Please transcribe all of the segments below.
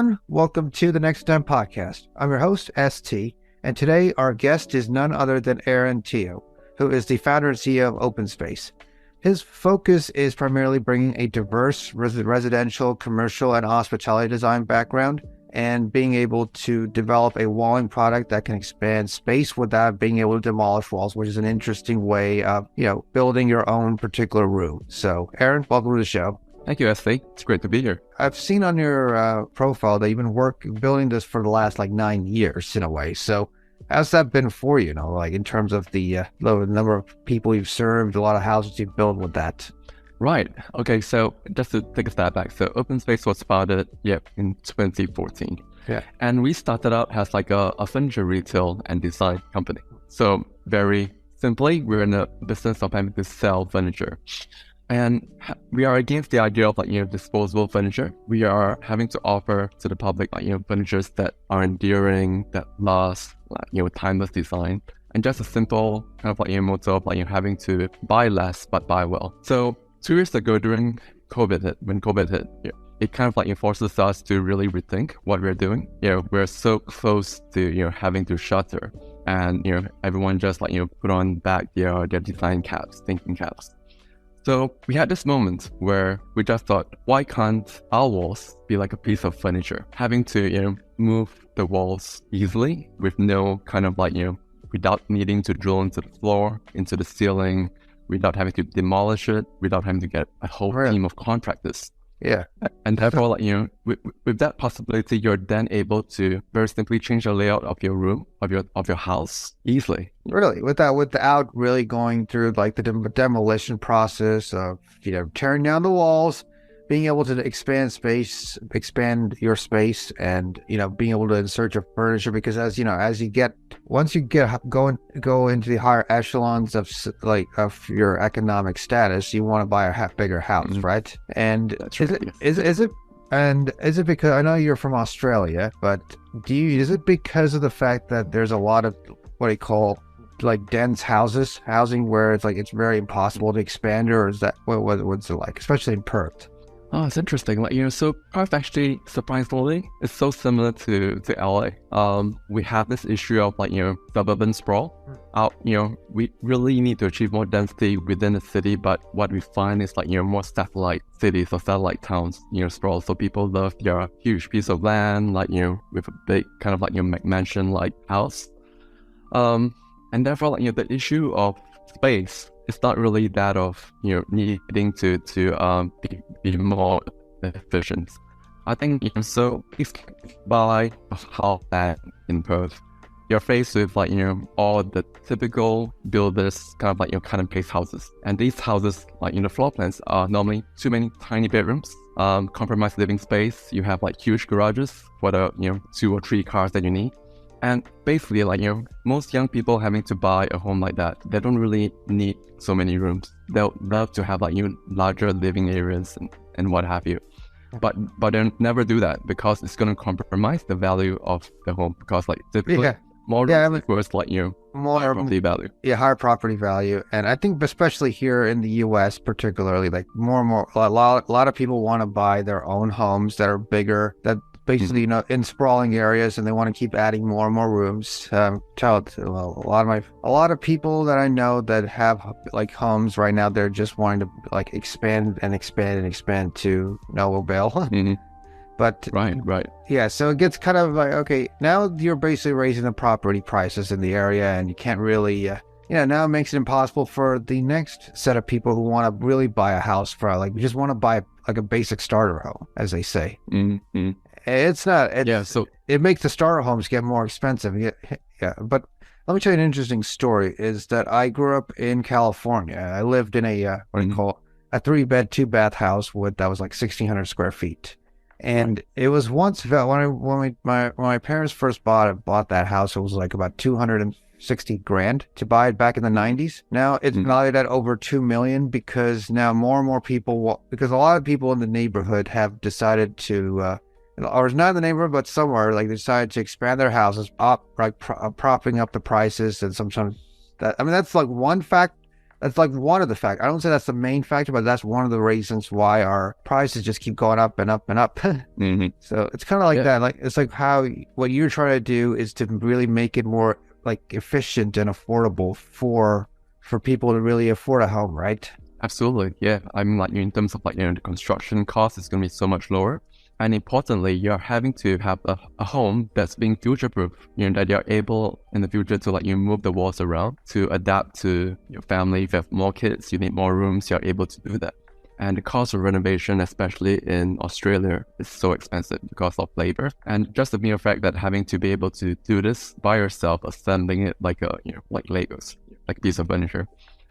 everyone. Welcome to the Next Time podcast. I'm your host, ST, and today our guest is none other than Aaron Teo, who is the founder and CEO of Öopenspace. His focus is primarily bringing a diverse residential, commercial, and hospitality design background and being able to develop a walling product that can expand space without being able to demolish walls, which is an interesting way of, building your own particular room. So, Aaron, welcome to the show. Thank you, ST. It's great to be here. I've seen on your profile that you've been building this for the last 9 years in a way. So how's that been for you, in terms of the number of people you've served, a lot of houses you've built with that? Right. Okay, so just to take a step back. So Öopenspace was founded in 2014. Yeah. And we started out as a furniture retail and design company. So very simply, we're in the business of having to sell furniture. And we are against the idea of disposable furniture. We are having to offer to the public furnitures that are enduring, that last, timeless design, and just a simple kind of motto of having to buy less but buy well. So 2 years ago during when COVID hit, it kind of forces us to really rethink what we're doing. We're so close to having to shutter, and everyone just put on back their design caps, thinking caps. So we had this moment where we just thought, why can't our walls be like a piece of furniture? Having to, move the walls easily with no kind of without needing to drill into the floor, into the ceiling, without having to demolish it, without having to get a whole team of contractors. Yeah. And therefore, with that possibility, you're then able to very simply change the layout of your room, of your house easily. Really, without really going through the demolition process of tearing down the walls, being able to expand your space, and being able to insert your furniture, because once you go into the higher echelons of your economic status, you want to buy a bigger house, mm-hmm. right? And is it because I know you're from Australia, but is it because of the fact that there's a lot of what I call dense housing where it's very impossible to expand, or is that what's it like, especially in Perth? Oh, it's interesting. So Perth actually, surprisingly, is so similar to LA. We have this issue of suburban sprawl. We really need to achieve more density within the city, but what we find is more satellite cities or satellite towns, sprawl. So people love their huge piece of land, with a big kind of McMansion house. And therefore, the issue of space, it's not really that of needing to be more efficient. I think so. By how bad in Perth, you're faced with all the typical builders kind of cut and paste houses, and these houses the floor plans are normally too many tiny bedrooms, compromised living space. You have huge garages for the 2 or 3 cars that you need. And basically, most young people having to buy a home like that, they don't really need so many rooms. They'll love to have larger living areas and what have you. But they'll never do that because it's going to compromise the value of the home, because typically more rooms equals more property value. Yeah, higher property value. And I think especially here in the US particularly, more and more, a lot of people want to buy their own homes that are bigger, that basically, in sprawling areas, and they want to keep adding more and more rooms. A lot of people that I know that have homes right now, they're just wanting to expand to no avail. Mm-hmm. But right. Yeah, so it gets kind of okay, now you're basically raising the property prices in the area, and you can't really now it makes it impossible for the next set of people who want to really buy a house for just want to buy a basic starter home, as they say. Mm-hmm. It's not. So it makes the starter homes get more expensive. Yeah, but let me tell you an interesting story. Is that I grew up in California. I lived in a a 3-bed, 2-bath house that was 1,600 square feet, and it was once when my parents first bought that house. It was about $260,000 to buy it back in the 90s. Now it's valued at over $2 million, because now more and more people because a lot of people in the neighborhood have decided to. Or not in the neighborhood, but somewhere, they decided to expand their houses up, propping up the prices, and sometimes that's one fact That's like one of the factors. I don't say that's the main factor, but that's one of the reasons why our prices just keep going up and up and up. So it's kind of like that. Like it's like how what you're trying to do is to really make it more like efficient and affordable for people to really afford a home, right? Absolutely, yeah. I mean, like in terms of like the construction cost is going to be so much lower, and importantly, you're having to have a home that's being future-proof. That you're able in the future to like move the walls around to adapt to your family. If you have more kids, you need more rooms. You're able to do that. And the cost of renovation, especially in Australia, is so expensive because of labor. And just the mere fact that having to be able to do this by yourself, assembling it like like Legos, like a piece of furniture,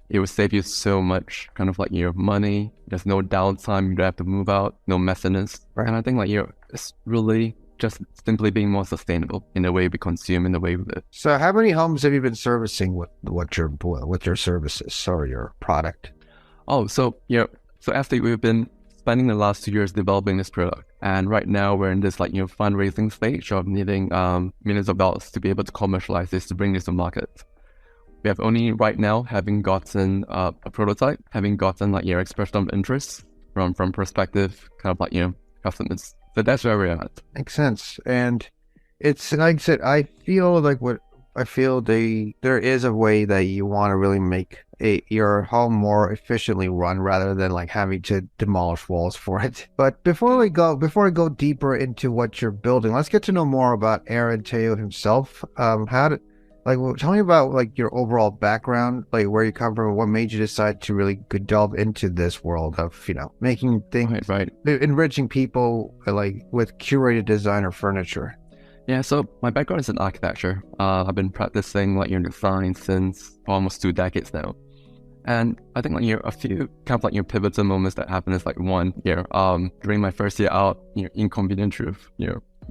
it will save you so much kind of like your money. There's no downtime. You don't have to move out, no messiness. Right. And I think like it's really just simply being more sustainable in the way we consume, in the way we live. So how many homes have you been servicing with your services or your product? Oh, so after we've been spending the last 2 years developing this product, and right now we're in this like fundraising stage of needing millions of dollars to be able to commercialize this, to bring this to market. We have only right now having gotten a prototype, having gotten like expression of interest from prospective kind of like customers. So that's where we're at. Makes sense. And it's like I said, I feel there is a way that you want to really make your home more efficiently run rather than like having to demolish walls for it. But before I go deeper into what you're building, let's get to know more about Aaron Teo himself. Tell me about like your overall background, like where you come from, and what made you decide to really delve into this world of making things, right, enriching people like with curated design or furniture. Yeah, so my background is in architecture. I've been practicing like design since almost 2 decades now, and I think like a few kind of like pivotal moments that happened is like one year during my first year out, Inconvenient Truth,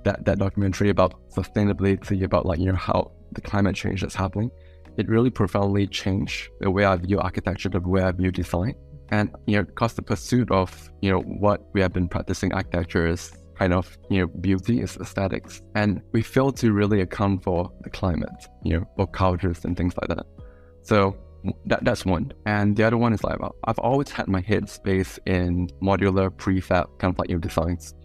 that documentary about sustainability, about like how the climate change that's happening, it really profoundly changed the way I view architecture, the way I view design. And because the pursuit of what we have been practicing architecture is kind of beauty, is aesthetics, and we fail to really account for the climate, or cultures and things like that. So that's one. And the other one is like I've always had my head space in modular prefab kind of like designs,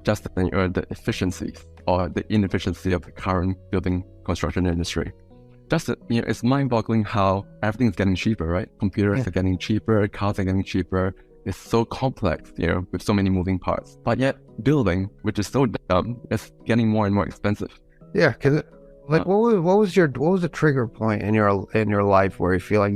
just the efficiencies or the inefficiency of the current building construction industry. Just it's mind-boggling how everything's getting cheaper, right? Computers are getting cheaper, cars are getting cheaper. It's so complex, with so many moving parts. But yet, building, which is so dumb, is getting more and more expensive. Yeah, because what was the trigger point in your life where you feel like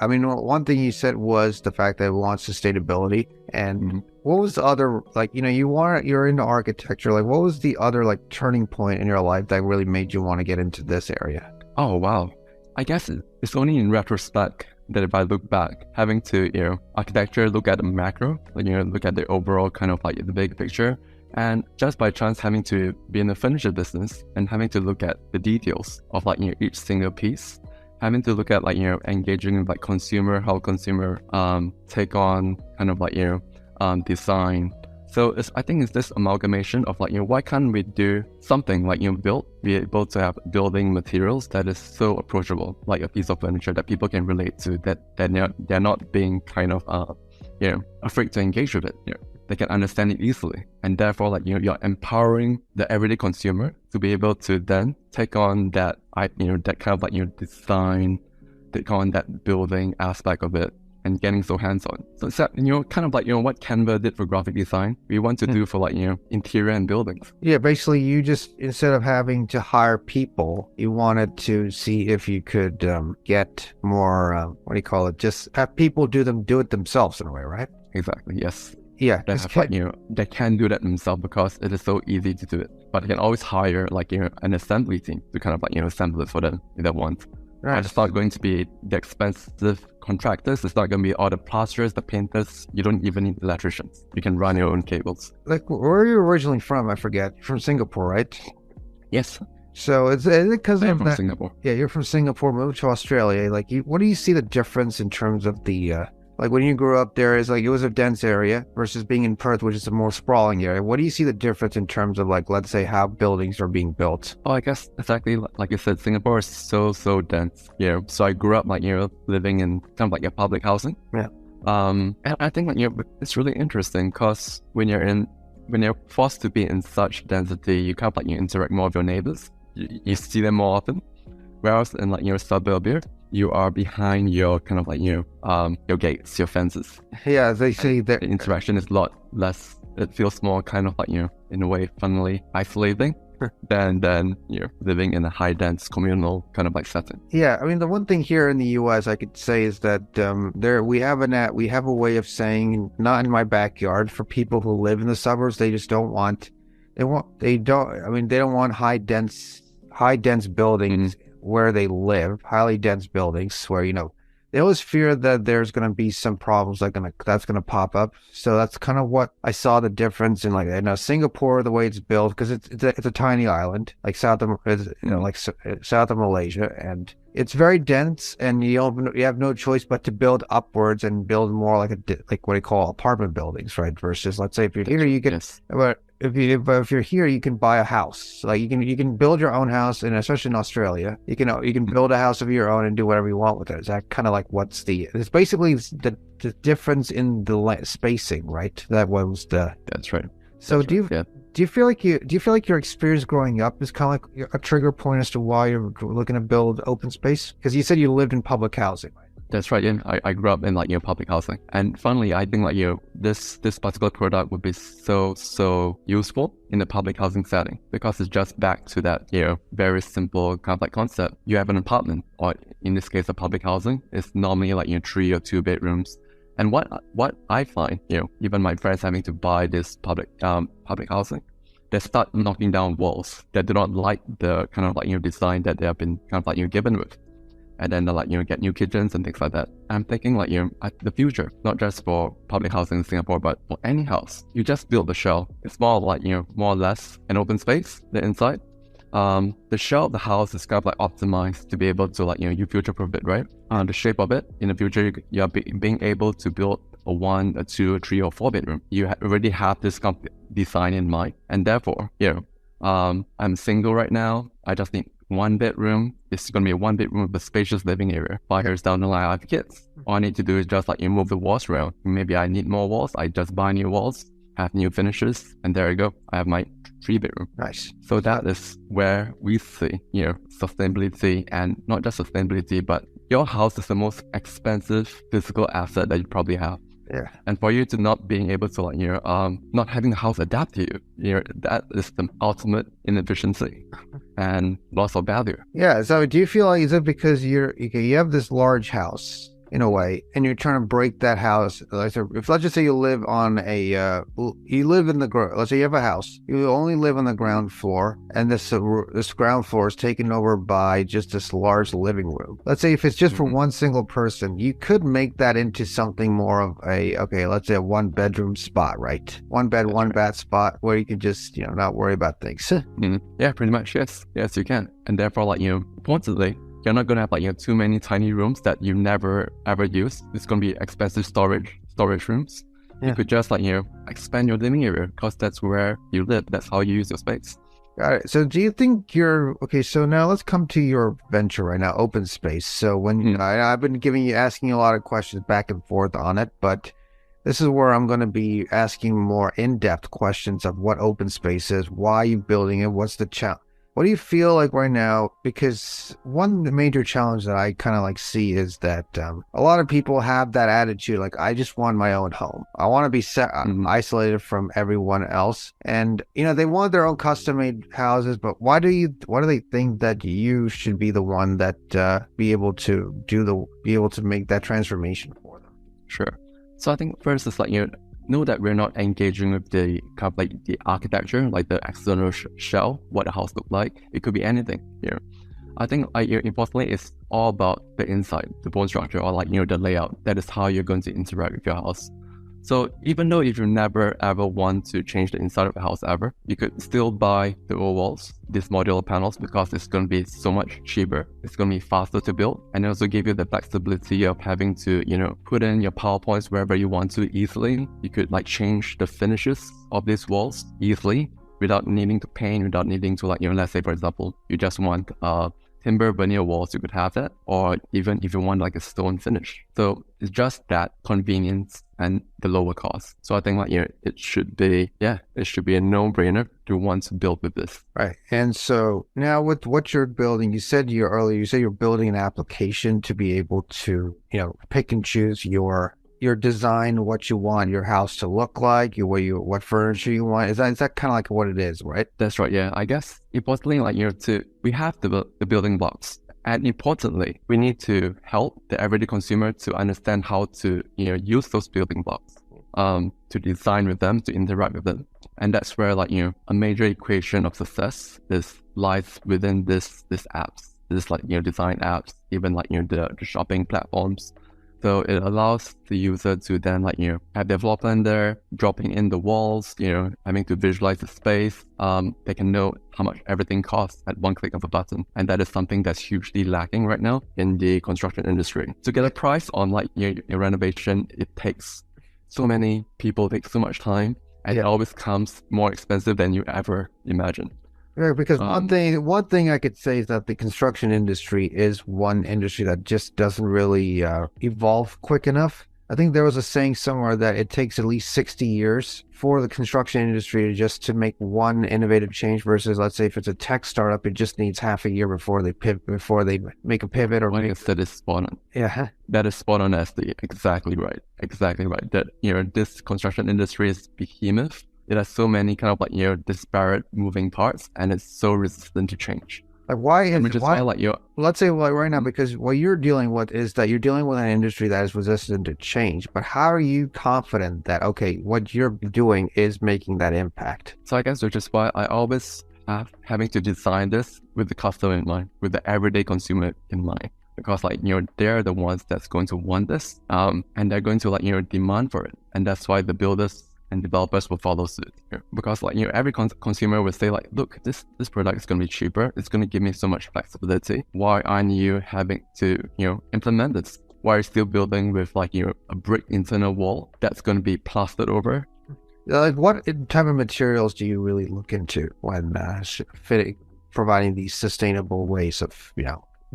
I mean, one thing you said was the fact that it wants sustainability, and what was the other, like, you're into architecture, like what was the other like turning point in your life that really made you want to get into this area? Oh, wow. I guess it's only in retrospect that if I look back, having to, architecture, look at the macro, like, look at the overall kind of like the big picture, and just by chance having to be in the furniture business and having to look at the details of like, each single piece, having to look at like, engaging with like how consumer take on kind of like, design. So I think it's this amalgamation of like, why can't we do something like, be able to have building materials that is so approachable, like a piece of furniture that people can relate to, that they're not being kind of, afraid to engage with it. They can understand it easily. And therefore, like, you're empowering the everyday consumer to be able to then take on that, that kind of like, design, take on that building aspect of it, and getting so hands-on. So it's that, kind of like, what Canva did for graphic design, we want to do for like, interior and buildings. Yeah, basically you just, instead of having to hire people, you wanted to see if you could get more, just have people do it themselves in a way, right? Exactly, yes. Yeah. They can do that themselves because it is so easy to do it. But they can always hire like, an assembly team to kind of like, assemble it for them if they want. Right. And it's not going to be the expensive contractors. It's not going to be all the plasterers, the painters. You don't even need electricians. You can run your own cables. Like, where are you originally from? I forget. You're from Singapore, right? Yes. So is it because I'm from Singapore. Yeah, you're from Singapore, moved to Australia. Like, what do you see the difference in terms of the like when you grew up there, is like it was a dense area versus being in Perth, which is a more sprawling area. What do you see the difference in terms of like, let's say, how buildings are being built? Oh, I guess exactly like you said, Singapore is so dense. So I grew up like living in kind of like a public housing. Yeah. And I think like it's really interesting because when you're forced to be in such density, you kind of like you interact more with your neighbors. You see them more often. Whereas in like suburbia, you are behind your kind of like your gates, your fences. Yeah, they say that The interaction is a lot less. It feels more kind of like in a way, funnily isolating than living in a high dense communal kind of like setting. Yeah, I mean the one thing here in the U.S. I could say is that we have a way of saying not in my backyard for people who live in the suburbs. They just don't want they don't want high dense buildings where they live, highly dense buildings where they always fear that there's going to be some problems that's going to pop up. So that's kind of what I saw the difference in Singapore, the way it's built, because it's a tiny island like south of Malaysia, and it's very dense, and you have no choice but to build upwards and build more like what they call apartment buildings, right? Versus, let's say if you're here, you can. Yes. If you're here, you can buy a house. Like you can build your own house, and especially in Australia, you can build a house of your own and do whatever you want with it. Is that kind of like it's basically the difference in the spacing, right? That's right. So That's do you? right, yeah. Do you feel like your experience growing up is kind of like a trigger point as to why you're looking to build open space? Because you said you lived in public housing, right? That's right. Yeah, I grew up in public housing, and funnily, I think this particular product would be so useful in the public housing setting because it's just back to that very simple kind of like concept. You have an apartment, or in this case, a public housing is normally like 3 or 2 bedrooms. And what I find, even my friends having to buy this public housing, they start knocking down walls that do not like the kind of like design that they have been kind of like given with. And then they get new kitchens and things like that. I'm thinking the future, not just for public housing in Singapore, but for any house. You just build the shell. It's more like more or less an open space, the inside. The shell of the house is kind of like optimized to be able to you future-proof it, right? The shape of it, in the future, you are being able to build a 1, a 2, a 3, or 4 bedroom. You already have this design in mind, and therefore, I'm single right now. I just need 1 bedroom. It's going to be a 1 bedroom with a spacious living area. 5 years down the line, I have kids. All I need to do is just move the walls around. Maybe I need more walls. I just buy new walls, have new finishes, and there you go. I have my 3 bedroom. Nice. So that is where we see, sustainability, and not just sustainability, but your house is the most expensive physical asset that you probably have. Yeah. And for you to not being able to not having the house adapt to you, that is the ultimate inefficiency and loss of value. Yeah. So do you feel like, is it because you have this large house in a way, and you're trying to break that house? Let's just say you live on let's say you have a house, you only live on the ground floor, and this ground floor is taken over by just this large living room. Let's say if it's just for one single person, you could make that into something more of let's say a 1 bedroom spot, right? 1 bed, 1 bath spot where you can just, not worry about things. Yeah, pretty much. Yes, you can. And therefore, importantly, you're not going to have too many tiny rooms that you never ever use. It's going to be expensive storage rooms. Yeah. You could just expand your living area because that's where you live. That's how you use your space. Got it. So do you think so now let's come to your venture right now, Öopenspace. So when I've been asking you a lot of questions back and forth on it, but this is where I'm going to be asking more in-depth questions of what Öopenspace is, why are you building it, what's the challenge? What do you feel like right now? Because one major challenge that I kind of see is that a lot of people have that attitude, I just want my own home. I want to be isolated from everyone else. And, they want their own custom-made houses, but why do they think that you should be the one that be able to make that transformation for them? Sure. So I think first it's know that we're not engaging with the kind of the architecture, the external shell, what the house look like. It could be anything here. I think importantly, it's all about the inside, the bone structure, or the layout. That is how you're going to interact with your house. So even though if you never ever want to change the inside of the house ever, you could still buy the old walls, these modular panels, because it's going to be so much cheaper. It's going to be faster to build, and it also give you the flexibility of having to, put in your PowerPoints wherever you want to easily. You could like change the finishes of these walls easily without needing to paint, without needing to let's say for example, you just want timber veneer walls, you could have that, or even if you want like a stone finish. So it's just that convenience and the lower cost. So I think it should be a no-brainer to want to build with this. Right. And so now with what you're building, you said you're building an application to be able to, pick and choose your design, what you want your house to look like, what furniture you want. Is that kind of like what it is, right? That's right. Yeah. I guess importantly, we have the building blocks. And importantly, we need to help the everyday consumer to understand how to, use those building blocks, to design with them, to interact with them. And that's where a major equation of success lies within this apps, design apps, even the shopping platforms. So it allows the user to then have their floor plan there, dropping in the walls, having to visualize the space. They can know how much everything costs at one click of a button. And that is something that's hugely lacking right now in the construction industry. To get a price on your renovation, it takes so many people, takes so much time, and it always comes more expensive than you ever imagined. Yeah, because one thing I could say is that the construction industry is one industry that just doesn't really evolve quick enough. I think there was a saying somewhere that it takes at least 60 years for the construction industry to make one innovative change versus, let's say, if it's a tech startup, it just needs half a year before they make a pivot or that is spot on. Yeah, that is spot on, Ashley. Exactly right. That this construction industry is behemoth. It has so many kind of disparate moving parts, and it's so resistant to change. Let's say right now, because what you're dealing with is that you're dealing with an industry that is resistant to change. But how are you confident that what you're doing is making that impact? So I guess which is why I always having to design this with the customer in mind, with the everyday consumer in mind. Because they're the ones that's going to want this, and they're going to demand for it, and that's why the builders and developers will follow suit. Because every consumer will say look, this product is going to be cheaper. It's going to give me so much flexibility. Why aren't you having to implement this? Why are you still building with a brick internal wall that's going to be plastered over? What type of materials do you really look into when providing these sustainable ways of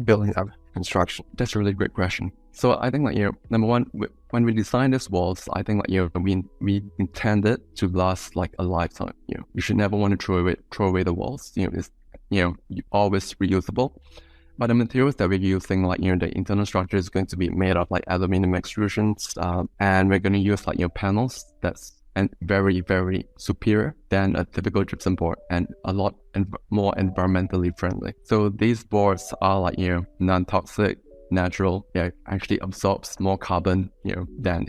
building up construction? That's a really great question. So I think number one, when we design these walls, I think we intend it to last a lifetime. You should never want to throw away the walls. It's always reusable. But the materials that we're using, the internal structure is going to be made of aluminum extrusions, and we're going to use panels that's very, very superior than a typical gypsum board, and a lot more environmentally friendly. So these boards are non-toxic, natural. Actually absorbs more carbon than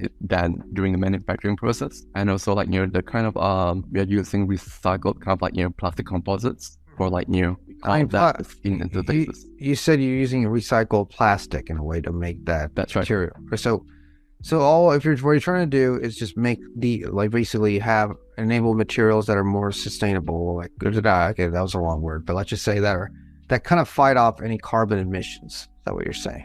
during the manufacturing process. And also the kind of we are using recycled kind of plastic composites for in interfaces. You said you're using recycled plastic in a way to make that material. Right. So what you're trying to do is just make basically enable materials that are more sustainable. Okay, that was a wrong word, but let's just say that kind of fight off any carbon emissions. Is that what you're saying?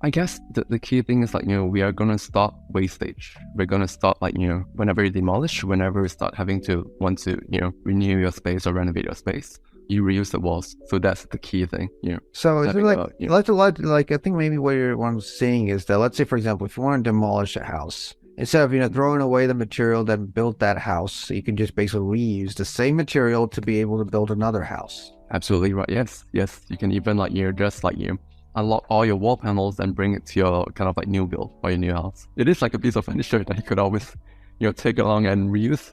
I guess the key thing is we are going to stop wastage. We're going to stop whenever you demolish, whenever you start having to want to renew your space or renovate your space, you reuse the walls. So that's the key thing. So is I think maybe what I'm saying is that, let's say for example, if you want to demolish a house, instead of throwing away the material that built that house, you can just basically reuse the same material to be able to build another house. Absolutely right. Yes. You can even unlock all your wall panels and bring it to your kind of new build or your new house. It is like a piece of furniture that you could always take along and reuse.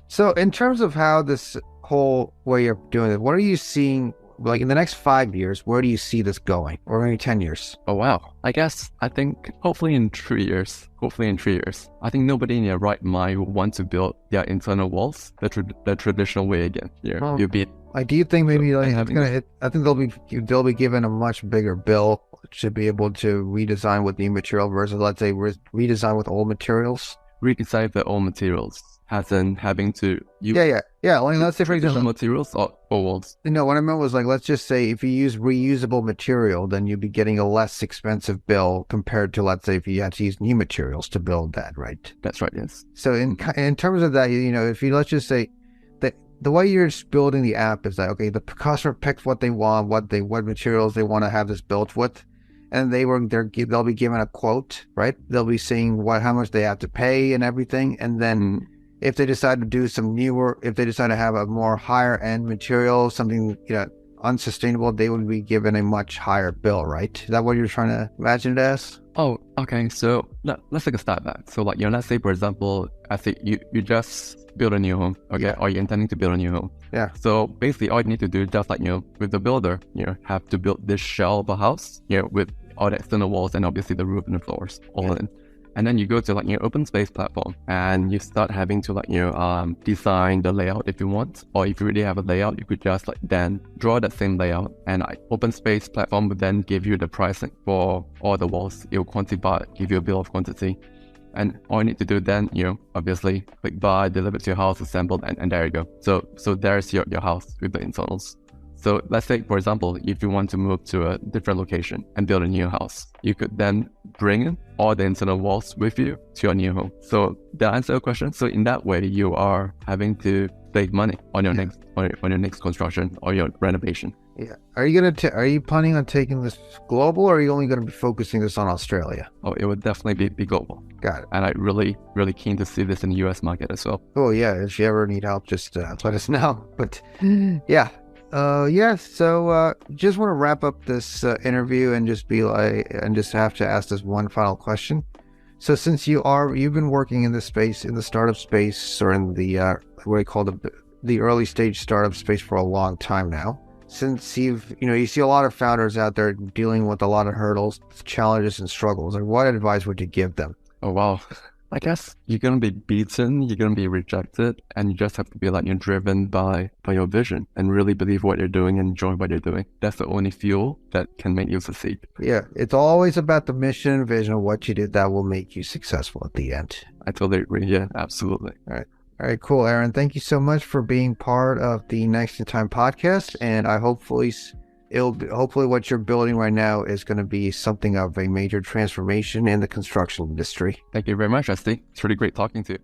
So in terms of how this whole way you're doing it, what are you seeing in the next 5 years? Where do you see this going, or maybe 10 years? Oh wow, I think hopefully in 3 years, I think nobody in their right mind would want to build their internal walls the traditional way again. Do you think maybe I think they'll be given a much bigger bill to be able to redesign with new material versus, let's say, redesign with old materials? redesign their own materials, as in having to use yeah. Like let's say for traditional example, materials or walls. no, what I meant was like let's just say if you use reusable material, then you'd be getting a less expensive bill compared to let's say if you had to use new materials to build that, right? That's right, yes. So in terms of that, you know, if you let's just say that the way you're building the app is that okay, the customer picks what they want, what materials they want to have this built with, and they'll be given a quote, right? They'll be seeing how much they have to pay and everything, and then if they decide to do some newer, if they decide to have a more higher end material, something unsustainable, they would be given a much higher bill, right? Is that what you're trying to imagine it as? Oh, okay. So let's take a step back. So like, let's say for example, I think you just build a new home, okay? Or you're intending to build a new home. Yeah. So basically all you need to do, just like, with the builder, have to build this shell of a house, with all the external walls and obviously the roof and the floors all in. And then you go to like your Öopenspace platform and you start having to like, design the layout if you want, or if you already have a layout, you could just like then draw that same layout, and like Öopenspace platform would then give you the pricing for all the walls. It will quantify, give you a bill of quantity. And all you need to do then, obviously click buy, deliver to your house, assembled, and there you go. So there's your house with the internals. So let's say, for example, if you want to move to a different location and build a new house, you could then bring in all the internal walls with you to your new home. So that answer your question. So in that way, you are having to save money on your next on your next construction or your renovation. Yeah. Are you planning on taking this global, or are you only going to be focusing this on Australia? Oh, it would definitely be global. Got it. And I'm really, really keen to see this in the US market as well. Oh yeah. If you ever need help, just let us know. But yeah. So just want to wrap up this interview and just have to ask this one final question. So since you've been working in this space, in the startup space, or in the what I call the early stage startup space for a long time now, since you see a lot of founders out there dealing with a lot of hurdles, challenges, and struggles, like what advice would you give them? Oh wow. I guess you're going to be beaten, you're going to be rejected, and you just have to be like, driven by your vision and really believe what you're doing and enjoy what you're doing. That's the only fuel that can make you succeed. Yeah, it's always about the mission and vision of what you did that will make you successful at the end. I totally agree. Yeah, absolutely. All right, cool, Aaron. Thank you so much for being part of the Next in Time podcast, and I hopefully what you're building right now is going to be something of a major transformation in the construction industry. Thank you very much, Esty. It's really great talking to you.